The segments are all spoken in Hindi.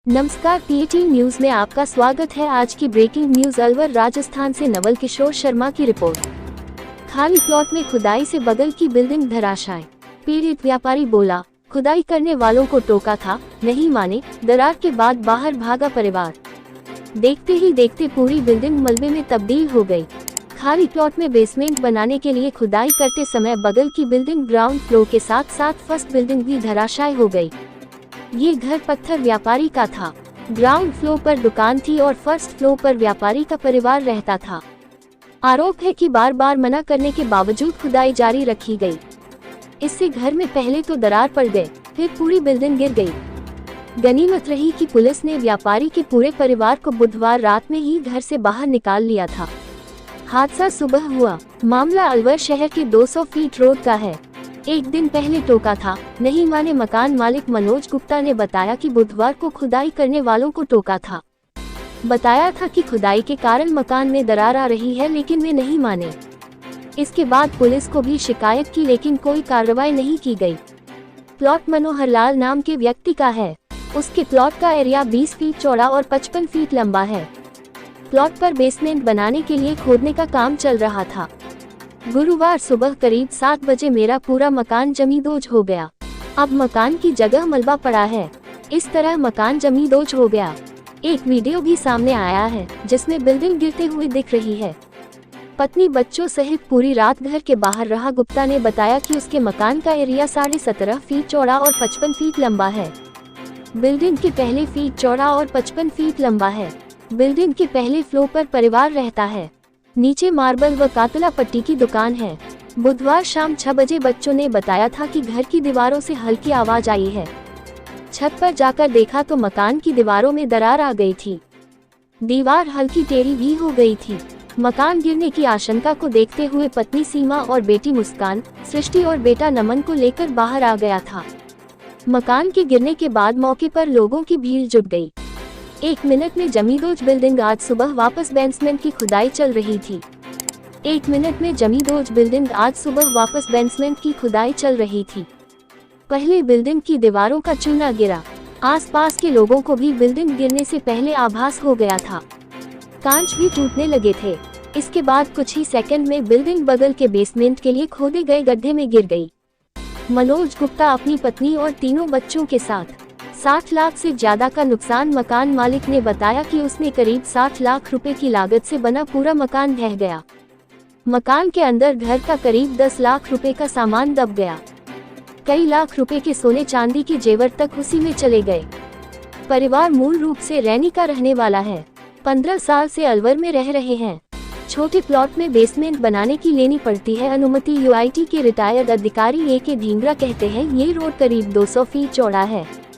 नमस्कार, पीएटी न्यूज में आपका स्वागत है। आज की ब्रेकिंग न्यूज अलवर राजस्थान से नवल किशोर शर्मा की रिपोर्ट। खाली प्लॉट में खुदाई से बगल की बिल्डिंग धराशायी। पीड़ित व्यापारी बोला, खुदाई करने वालों को टोका था, नहीं माने। दरार के बाद बाहर भागा परिवार। देखते ही देखते पूरी बिल्डिंग मलबे में तब्दील हो गई। खाली प्लॉट में बेसमेंट बनाने के लिए खुदाई करते समय बगल की बिल्डिंग ग्राउंड फ्लोर के साथ साथ फर्स्ट बिल्डिंग भी धराशायी हो गई। ये घर पत्थर व्यापारी का था। ग्राउंड फ्लोर पर दुकान थी और फर्स्ट फ्लोर पर व्यापारी का परिवार रहता था। आरोप है कि बार बार मना करने के बावजूद खुदाई जारी रखी गई। इससे घर में पहले तो दरार पड़ गए, फिर पूरी बिल्डिंग गिर गई। गनीमत रही कि पुलिस ने व्यापारी के पूरे परिवार को बुधवार रात में ही घर से बाहर निकाल लिया था। हादसा सुबह हुआ। मामला अलवर शहर के 200 फीट रोड का है। एक दिन पहले टोका था, नहीं माने। मकान मालिक मनोज गुप्ता ने बताया कि बुधवार को खुदाई करने वालों को टोका था। बताया था कि खुदाई के कारण मकान में दरार आ रही है, लेकिन वे नहीं माने। इसके बाद पुलिस को भी शिकायत की, लेकिन कोई कार्रवाई नहीं की गई। प्लॉट मनोहर लाल नाम के व्यक्ति का है। उसके प्लॉट का एरिया 20 फीट चौड़ा और 55 फीट लंबा है। प्लॉट पर बेसमेंट बनाने के लिए खोदने का काम चल रहा था। गुरुवार सुबह करीब 7 बजे मेरा पूरा मकान जमींदोज हो गया। अब मकान की जगह मलबा पड़ा है। इस तरह मकान जमींदोज हो गया। एक वीडियो भी सामने आया है जिसमें बिल्डिंग गिरते हुए दिख रही है। पत्नी बच्चों सहित पूरी रात घर के बाहर रहा। गुप्ता ने बताया कि उसके मकान का एरिया 17.5 फीट चौड़ा और 55 फीट लंबा है। बिल्डिंग के पहले फीट चौड़ा और 55 फीट लंबा है। बिल्डिंग के पहले फ्लोर पर परिवार रहता है। नीचे मार्बल व कातला पट्टी की दुकान है। बुधवार शाम 6 बजे बच्चों ने बताया था कि घर की दीवारों से हल्की आवाज आई है। छत पर जाकर देखा तो मकान की दीवारों में दरार आ गई थी। दीवार हल्की टेढ़ी भी हो गई थी। मकान गिरने की आशंका को देखते हुए पत्नी सीमा और बेटी मुस्कान, सृष्टि और बेटा नमन को लेकर बाहर आ गया था। मकान के गिरने के बाद मौके पर लोगों की भीड़ जुट गई। 1 मिनट में जमींदोज बिल्डिंग। आज सुबह वापस बेसमेंट की खुदाई चल रही थी। 1 मिनट में जमींदोज बिल्डिंग। आज सुबह वापस बेसमेंट की खुदाई चल रही थी। पहले बिल्डिंग की दीवारों का चूना गिरा। आसपास के लोगों को भी बिल्डिंग गिरने से पहले आभास हो गया था। कांच भी टूटने लगे थे। इसके बाद कुछ ही सेकंड में बिल्डिंग बगल के बेसमेंट के लिए खोदे गए गड्ढे में गिर गई। मनोज गुप्ता अपनी पत्नी और तीनों बच्चों के साथ। 60 लाख से ज्यादा का नुकसान। मकान मालिक ने बताया कि उसने करीब 60 लाख रुपए की लागत से बना पूरा मकान ढह गया। मकान के अंदर घर का करीब 10 लाख रुपए का सामान दब गया। कई लाख रुपए के सोने चांदी के जेवर तक उसी में चले गए। परिवार मूल रूप से रैनी का रहने वाला है। 15 साल से अलवर में रह रहे हैं। छोटे प्लॉट में बेसमेंट बनाने की लेनी पड़ती है अनुमति। यूआईटी के रिटायर्ड अधिकारी ए के ढींगरा कहते हैं, ये रोड करीब 200 फीट चौड़ा है,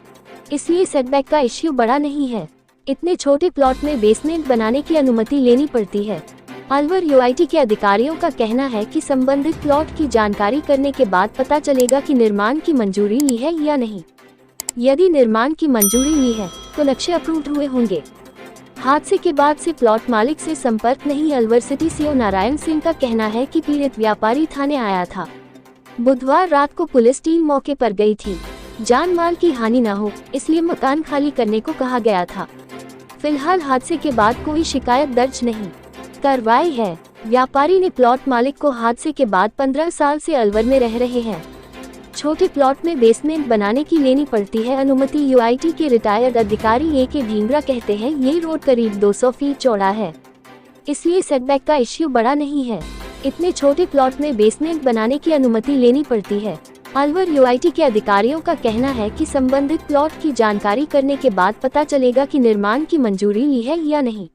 इसलिए सेटबैक का इश्यू बड़ा नहीं है। इतने छोटे प्लॉट में बेसमेंट बनाने की अनुमति लेनी पड़ती है। अलवर यूआईटी के अधिकारियों का कहना है कि संबंधित प्लॉट की जानकारी करने के बाद पता चलेगा कि निर्माण की मंजूरी ली है या नहीं। यदि निर्माण की मंजूरी ली है तो नक्शे अप्रूव्ड हुए होंगे। हादसे के बाद से प्लॉट मालिक से संपर्क नहीं। अलवर सिटी सीओ नारायण सिंह का कहना है कि पीड़ित व्यापारी थाने आया था। बुधवार रात को पुलिस टीम मौके पर गई थी। जान माल की हानि न हो, इसलिए मकान खाली करने को कहा गया था। फिलहाल हादसे के बाद कोई शिकायत दर्ज नहीं करवाई है। व्यापारी ने प्लॉट मालिक को हादसे के बाद 15 साल से अलवर में रह रहे हैं। छोटे प्लॉट में बेसमेंट बनाने की लेनी पड़ती है अनुमति। यूआईटी के रिटायर्ड अधिकारी ए के ढींगरा कहते हैं, ये रोड करीब 200 फीट चौड़ा है, इसलिए सेटबैक का इश्यू बड़ा नहीं है। इतने छोटे प्लॉट में बेसमेंट बनाने की अनुमति लेनी पड़ती है। अलवर यूआईटी के अधिकारियों का कहना है कि संबंधित प्लॉट की जानकारी करने के बाद पता चलेगा कि निर्माण की मंजूरी ली है या नहीं।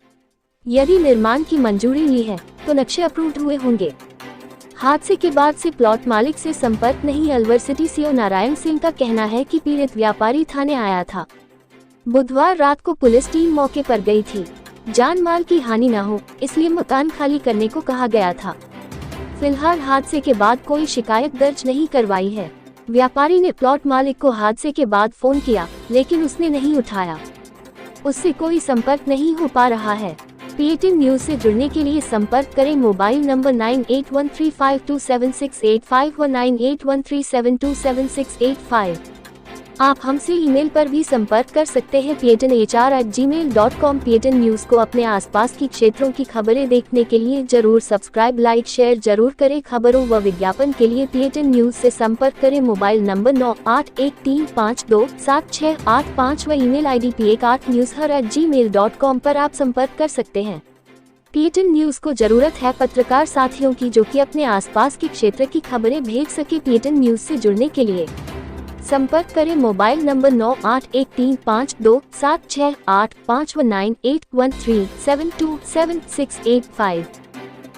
यदि निर्माण की मंजूरी ली है तो नक्शे अप्रूव्ड हुए होंगे। हादसे के बाद से प्लॉट मालिक से संपर्क नहीं। अलवर सिटी सीओ नारायण सिंह का कहना है कि पीड़ित व्यापारी थाने आया था। बुधवार रात को पुलिस टीम मौके पर गई थी। जान माल की हानि न हो, इसलिए मकान खाली करने को कहा गया था। फिलहाल हादसे के बाद कोई शिकायत दर्ज नहीं करवाई है। व्यापारी ने प्लॉट मालिक को हादसे के बाद फोन किया, लेकिन उसने नहीं उठाया। उससे कोई संपर्क नहीं हो पा रहा है। पीएटी न्यूज से जुड़ने के लिए संपर्क करें मोबाइल नंबर 9813527685 व 9813727685। आप हमसे ईमेल पर भी संपर्क कर सकते हैं pietanhr@gmail.com। पीएटन न्यूज को अपने आसपास की क्षेत्रों की खबरें देखने के लिए जरूर सब्सक्राइब, लाइक, शेयर जरूर करें। खबरों व विज्ञापन के लिए पीएटन न्यूज से संपर्क करें। मोबाइल नंबर 9813527685 व ईमेल ID p18news@gmail.com पर आप संपर्क कर सकते हैं। पीएटन न्यूज को जरूरत है पत्रकार साथियों की जो कि अपने आसपास के क्षेत्र की खबरें भेज सके। पीएटन न्यूज से जुड़ने के लिए संपर्क करें। मोबाइल नंबर 9813527685 व 9813727685।